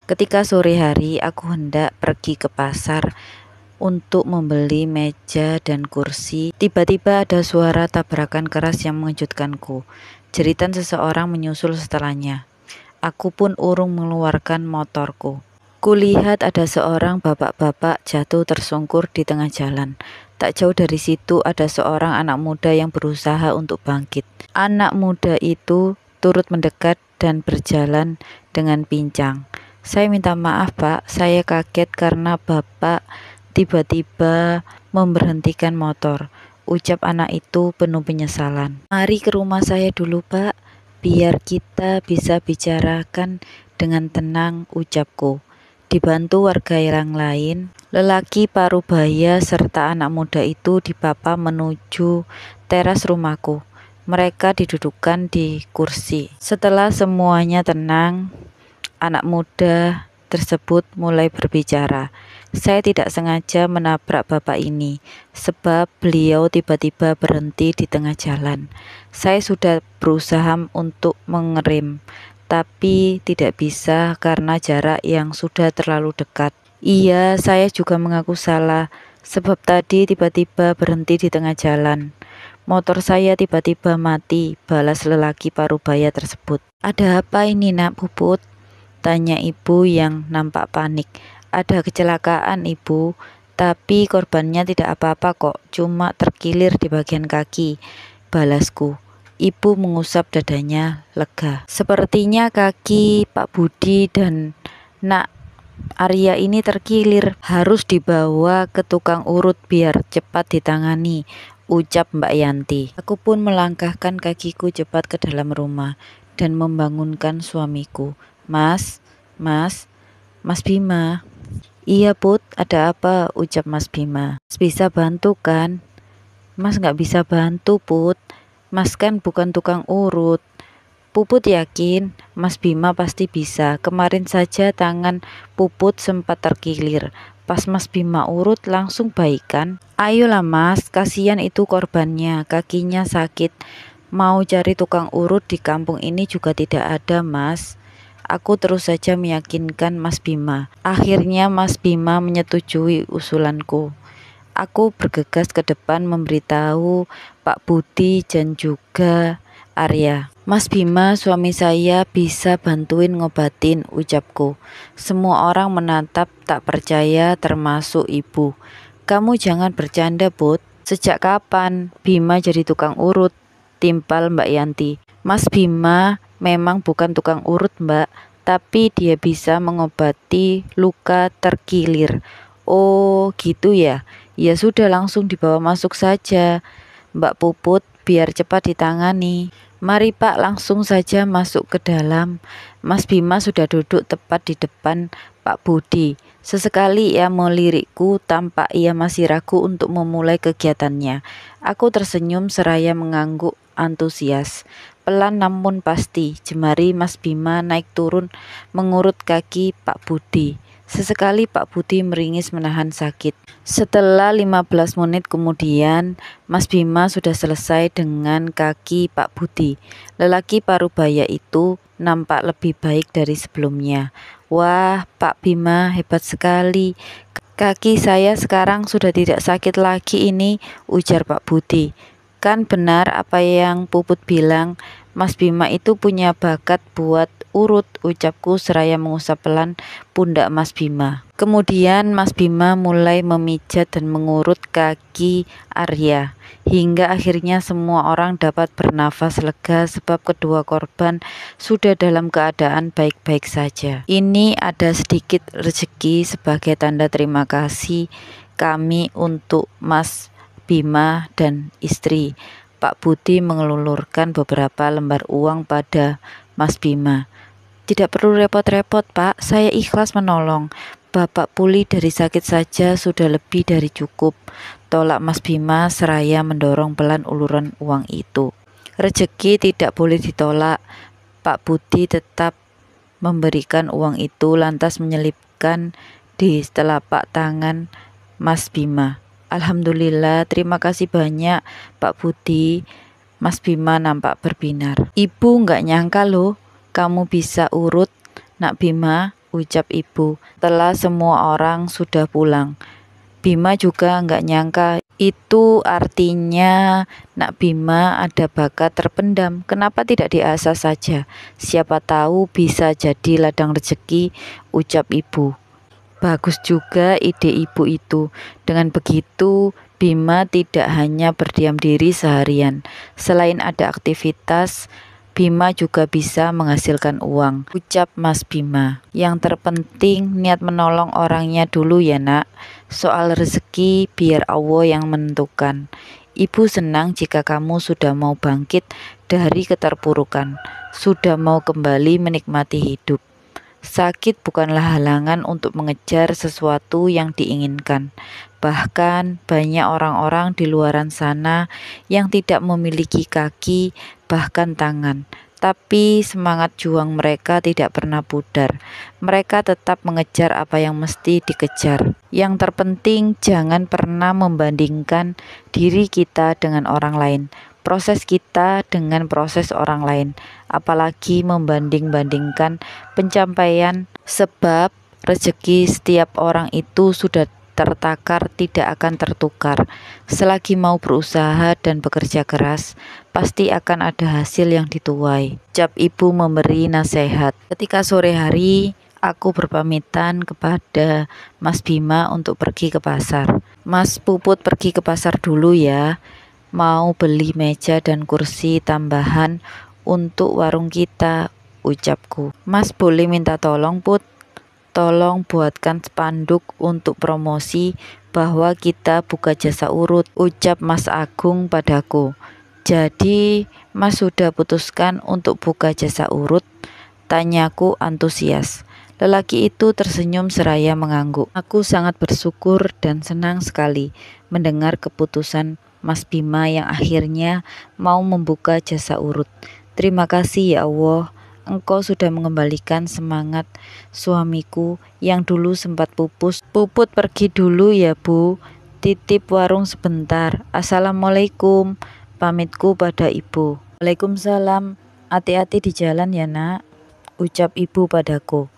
Ketika sore hari aku hendak pergi ke pasar untuk membeli meja dan kursi, tiba-tiba ada suara tabrakan keras yang mengejutkanku. Jeritan seseorang menyusul setelahnya. Aku pun urung mengeluarkan motorku. Kulihat ada seorang bapak-bapak jatuh tersungkur di tengah jalan. Tak jauh dari situ ada seorang anak muda yang berusaha untuk bangkit. Anak muda itu turut mendekat dan berjalan dengan pincang. Saya minta maaf, Pak. Saya kaget karena Bapak tiba-tiba memberhentikan motor. Ucap anak itu penuh penyesalan. Mari ke rumah saya dulu, Pak. Biar kita bisa bicarakan dengan tenang, ucapku. Dibantu warga yang lain, lelaki parubaya serta anak muda itu dipapa menuju teras rumahku. Mereka didudukkan di kursi. Setelah semuanya tenang, anak muda tersebut mulai berbicara. Saya tidak sengaja menabrak bapak ini, sebab beliau tiba-tiba berhenti di tengah jalan. Saya sudah berusaha untuk mengerem, tapi tidak bisa karena jarak yang sudah terlalu dekat. Iya, saya juga mengaku salah, sebab tadi tiba-tiba berhenti di tengah jalan. Motor saya tiba-tiba mati, balas lelaki parubaya tersebut. Ada apa ini, Nak Puput? Tanya ibu yang nampak panik. Ada kecelakaan, Ibu, tapi korbannya tidak apa-apa kok, cuma terkilir di bagian kaki, balasku. Ibu mengusap dadanya lega. Sepertinya kaki Pak Budi dan Nak Arya ini terkilir, harus dibawa ke tukang urut biar cepat ditangani, ucap Mbak Yanti. Aku pun melangkahkan kakiku cepat ke dalam rumah dan membangunkan suamiku. Mas Bima. Iya Put, ada apa? Ucap Mas Bima. Mas bisa bantu kan? Mas nggak bisa bantu Put, Mas kan bukan tukang urut. Puput yakin Mas Bima pasti bisa. Kemarin saja tangan Puput sempat terkilir. Pas Mas Bima urut langsung baik kan? Ayolah Mas, kasihan itu korbannya, kakinya sakit. Mau cari tukang urut di kampung ini juga tidak ada Mas. Aku terus saja meyakinkan Mas Bima. Akhirnya Mas Bima menyetujui usulanku. Aku bergegas ke depan memberitahu Pak Budi dan juga Arya. Mas Bima, suami saya bisa bantuin ngobatin, ucapku. Semua orang menatap tak percaya termasuk ibu. Kamu jangan bercanda, Bud. Sejak kapan Bima jadi tukang urut? Timpal Mbak Yanti. Mas Bima memang bukan tukang urut, Mbak, tapi dia bisa mengobati luka terkilir. Oh, gitu ya. Ya sudah, langsung dibawa masuk saja, Mbak Puput, biar cepat ditangani. Mari Pak, langsung saja masuk ke dalam. Mas Bima sudah duduk tepat di depan Pak Budi. Sesekali ia melirikku, tampak ia masih ragu untuk memulai kegiatannya. Aku tersenyum seraya mengangguk antusias. Pelan namun pasti, jemari Mas Bima naik turun mengurut kaki Pak Budi. Sesekali Pak Budi meringis menahan sakit. Setelah 15 menit kemudian, Mas Bima sudah selesai dengan kaki Pak Budi. Lelaki parubaya itu nampak lebih baik dari sebelumnya. Wah, Pak Bima hebat sekali. Kaki saya sekarang sudah tidak sakit lagi ini, ujar Pak Budi. Kan benar apa yang Puput bilang, Mas Bima itu punya bakat buat urut, ucapku seraya mengusap pelan pundak Mas Bima. Kemudian Mas Bima mulai memijat dan mengurut kaki Arya, hingga akhirnya semua orang dapat bernafas lega sebab kedua korban sudah dalam keadaan baik-baik saja. Ini ada sedikit rezeki sebagai tanda terima kasih kami untuk Mas Bima dan istri. Pak Budi mengelulurkan beberapa lembar uang pada Mas Bima. Tidak perlu repot-repot Pak, saya ikhlas menolong. Bapak pulih dari sakit saja sudah lebih dari cukup, tolak Mas Bima seraya mendorong pelan uluran uang itu. Rezeki tidak boleh ditolak. Pak Budi tetap memberikan uang itu lantas menyelipkan di telapak tangan Mas Bima. Alhamdulillah, terima kasih banyak Pak Budi. Mas Bima nampak berbinar. Ibu nggak nyangka loh, kamu bisa urut, Nak Bima, ucap ibu. Setelah semua orang sudah pulang, Bima juga nggak nyangka itu artinya Nak Bima ada bakat terpendam. Kenapa tidak diasah saja? Siapa tahu bisa jadi ladang rezeki, ucap ibu. Bagus juga ide ibu itu. Dengan begitu, Bima tidak hanya berdiam diri seharian. Selain ada aktivitas, Bima juga bisa menghasilkan uang, ucap Mas Bima. Yang terpenting niat menolong orangnya dulu ya nak. Soal rezeki biar Allah yang menentukan. Ibu senang jika kamu sudah mau bangkit dari keterpurukan, sudah mau kembali menikmati hidup. Sakit bukanlah halangan untuk mengejar sesuatu yang diinginkan. Bahkan banyak orang-orang di luaran sana yang tidak memiliki kaki, bahkan tangan. Tapi semangat juang mereka tidak pernah pudar. Mereka tetap mengejar apa yang mesti dikejar. Yang terpenting jangan pernah membandingkan diri kita dengan orang lain, proses kita dengan proses orang lain, apalagi membanding-bandingkan pencapaian, sebab rezeki setiap orang itu sudah tertakar, tidak akan tertukar. Selagi mau berusaha dan bekerja keras, pasti akan ada hasil yang dituai, ucap ibu memberi nasihat. Ketika sore hari, aku berpamitan kepada Mas Bima untuk pergi ke pasar. Mas Puput pergi ke pasar dulu ya, mau beli meja dan kursi tambahan untuk warung kita, ucapku. Mas boleh minta tolong Put? Tolong buatkan spanduk untuk promosi bahwa kita buka jasa urut, ucap Mas Agung padaku. Jadi Mas sudah putuskan untuk buka jasa urut? Tanyaku antusias. Lelaki itu tersenyum seraya mengangguk. Aku sangat bersyukur dan senang sekali mendengar keputusan Mas Bima yang akhirnya mau membuka jasa urut. Terima kasih ya Allah, Engkau sudah mengembalikan semangat suamiku yang dulu sempat pupus. Puput pergi dulu ya Bu, titip warung sebentar. Assalamualaikum, pamitku pada ibu. Waalaikumsalam, hati-hati di jalan ya nak, ucap ibu padaku.